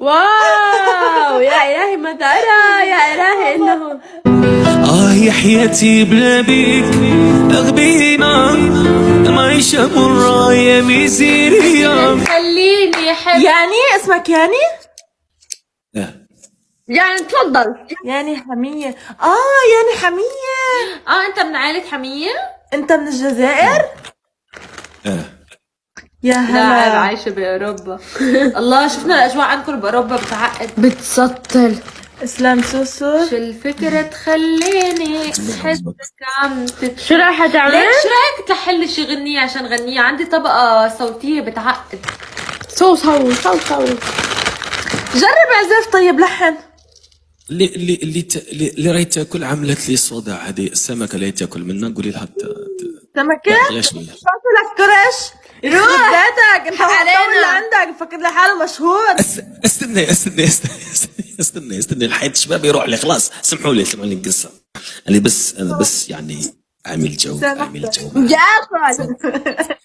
واو يا إلهي ماذا أرى، يا إلهي إنه يا حياتي بلا بيك أغبينا، معيشة مرة يا ميزيريا. خليني أحب. يعني اسمك يعني؟ لا يعني تفضل. يعني حمية. يعني حمية. أنت من عائلة حمية؟ انت من الجزائر؟ يا لا عيب، هلا. عايشة بأوروبا. الله، شفنا الأجواء عندكم بأوروبا بتعقد، بتسطل. اسلام سوسو. شو الفكرة تخليني أحسك عم شو رايحة تعمل؟ ليك شو رأيك تحلي شي غنية عشان غنية؟ عندي طبقة صوتية بتعقد. صو جرب اعزف. طيب لحن. اللي راهي تاكل عملت لي صداع. هذه السمكه اللي تاكل منها قولي لها سمكة؟ غير شويه. حط لك كرش. روح ذاتك انت اللي عندك فكر لحاله مشهور. استني الحياة الشباب يروح لي خلاص. سمحوا لي القصه. انا بس يعني عامل جو يا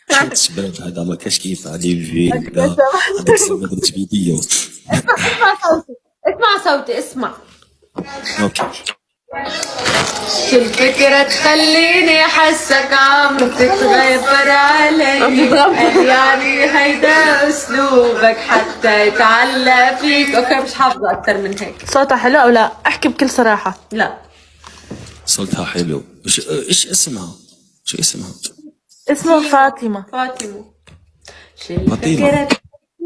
حياة الشباب هذا ما كاش كيف هذه في هذاك السنة فيديو. اسمع صوتي اسمع. اوكي. شو الفكرة تخليني أحسك عم تتغير علي، يعني هيدا أسلوبك حتى يتعلق فيك. أوكي مش حافظة أكتر من هيك. صوتها حلو او لا؟ احكي بكل صراحة. لا صوتها حلو. ايش اسمها؟ شو اسمها؟ اسمه فاطمة. فاطمة. شو فاطمة. الفكرة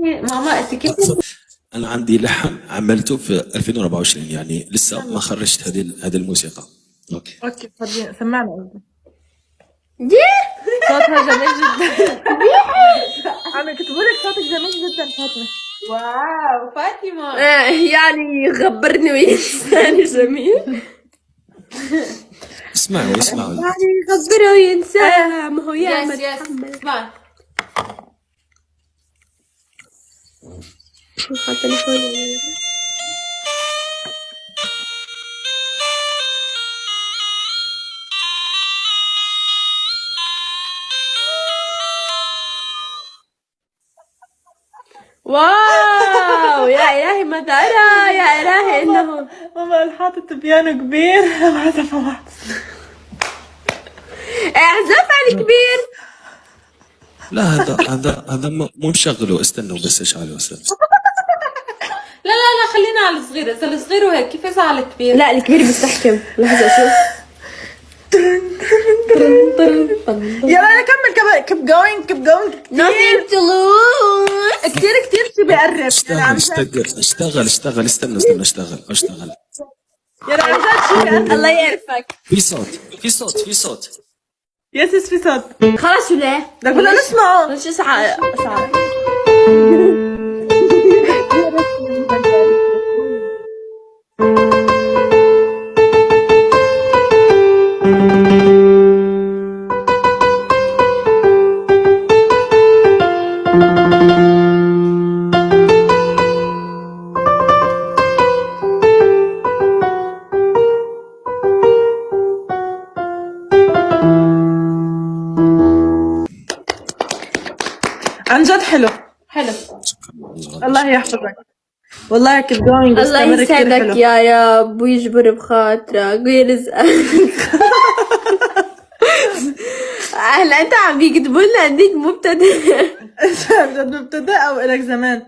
ماما أنت كيف؟ انا عندي لحن عملته في 2024 يعني لسه ما خرجت هذه الموسيقى. اوكي تفضلي سمعنا قصدي. دير صوتها جميل جدا. انا كنت بقول لك صوتك جميل جدا فاطمة. واو فاطمة. يعني يخبرني وينساني جميل. اسمعوا يعني يخبره وينساها. ما هو يعمل يس اسمع. شوف تليفوني. واو يا إلهي ماذا أرى، يا إلهي إنه ماما حاطط بيانو كبير بعزف واحد. اعزف على الكبير. لا هذا مو مشغله. استنوا بس اشعلوا لا خلينا على الصغير. إذا الصغير وهيك كيف إذا على الكبير؟ لا الكبير بيستحكم. لحظة شوف. يلا كمل keep going. Nothing to lose. كتير شي بيقرب. اشتغل استنى اشتغل. يلا عن جد شي بيقرب. الله يعرفك. في صوت. يس في صوت. خلاص ولا بدك بدنا نسمعه. مش ساعة. عن جد حلو. الله يحفظك. والله keep going. الله يسعدك يا رب ويجبر بخاطرك ويرزقك. هلا انت عم بيكتبوا لنا عندك مبتدئ. جد مبتدئ او الك زمان؟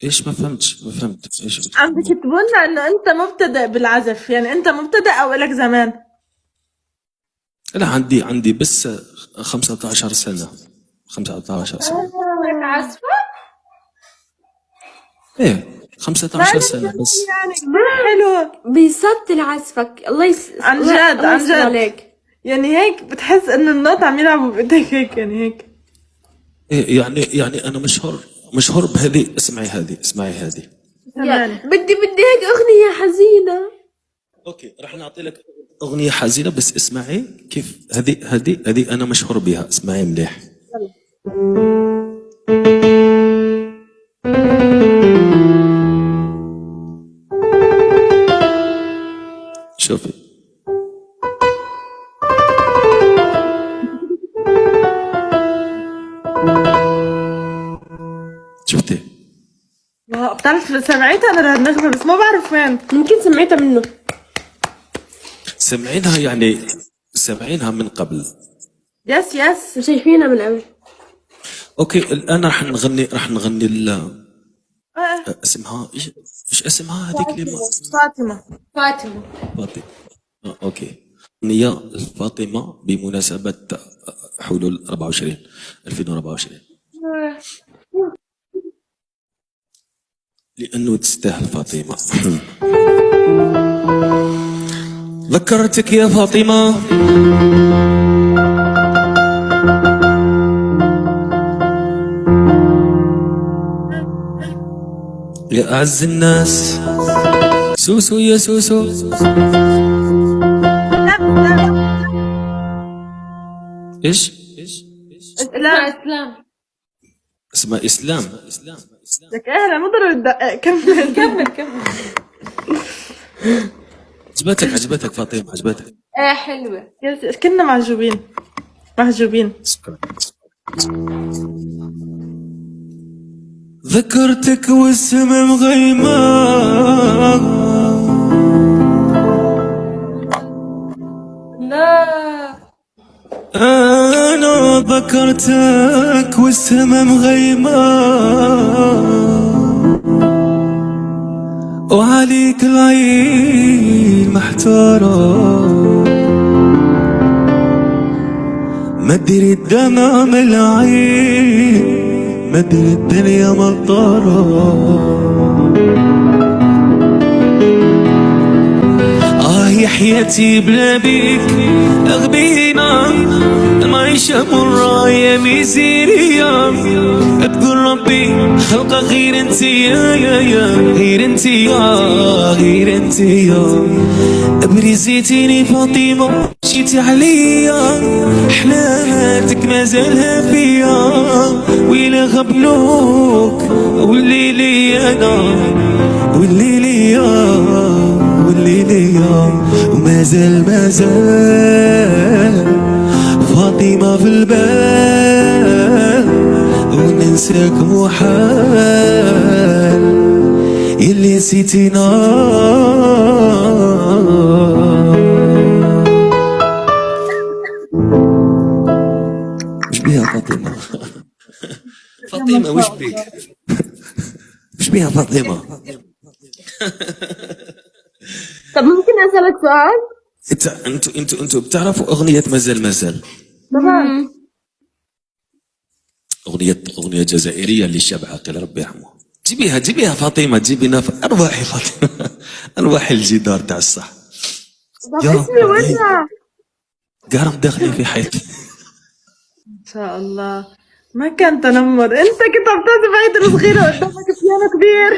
ايش ما فهمت ايش عم بيكتبوا لنا انه انت مبتدئ بالعزف، يعني انت مبتدئ او الك زمان؟ لا عندي بس 15 سنة. 15 سنة. عزفة؟ ايه 15 سنة بس. يعني حلو. بيسطل عزفك. الله عن جد عليك. يعني هيك بتحس انه النوت عم يلعبوا بايدك هيك، يعني هيك. إيه يعني انا مشهور بهذه. اسمعي هذه. بدي هيك اغنية حزينة. اوكي راح نعطي لك اغنية حزينة بس اسمعي كيف هذه انا مشهور بها. اسمعي مليح. شوفي شفتي سمعتها انا النغمة بس ما بعرف وين. ممكن سمعتها منه. سمعينها يعني سمعينها من قبل. يس شايفينها من قبل. اوكي الان راح نغني اسمها ايش اسمها هذيك اللي فاطمة. فاطمة. فاطمة. اوكي أغنية فاطمة بمناسبة حلول 2024 لأنه تستاهل فاطمة. ذكرتك يا فاطمة يا أعز الناس. سوسو يا سوسو. ايش؟ اسلام. اسمها اسلام. لك اهلا مو ضروري تدقق. كمل. عجبتك فاطمة عجبتك؟ ايه حلوة. كنا محجوبين. ذكرتك والسما مغيمة لا أنا ذكرتك والسما مغيمة وعليك العين محتارة ما تدري الدمع من العين ما ادري الدنيا مطارة. يا حياتي بلا بيك اغبينا المعيشة مرة يا ميزيريا تقول ربي خلقه غير انت يا غير انت يا بريزيتيني فاطمة مشيتي عليا حلاماتك ما زالها فيا ويلا غبلوك واللي لي انا واللي ليا وما زال فاطمة في البال وننساك محال يلي نسيتينا. وش بيها فاطمة؟ فاطمة وش بيك؟ وش بيها فاطمة؟ طب ممكن أسألك سؤال؟ انتوا بتعرفوا أغنية مازال طبعا. أغنية جزائرية للشاب عاقل ربي يرحمه. جيبيها فاطمة جيبينا أرواحي فاطمة أرواحي الجدار تاع الصح. يا اسمي وزع قارم داخلين في حياتي. ان شاء الله ما كان تنمر. انت كنت عم تعزف عيد صغيرة قدامك بيانو كبير.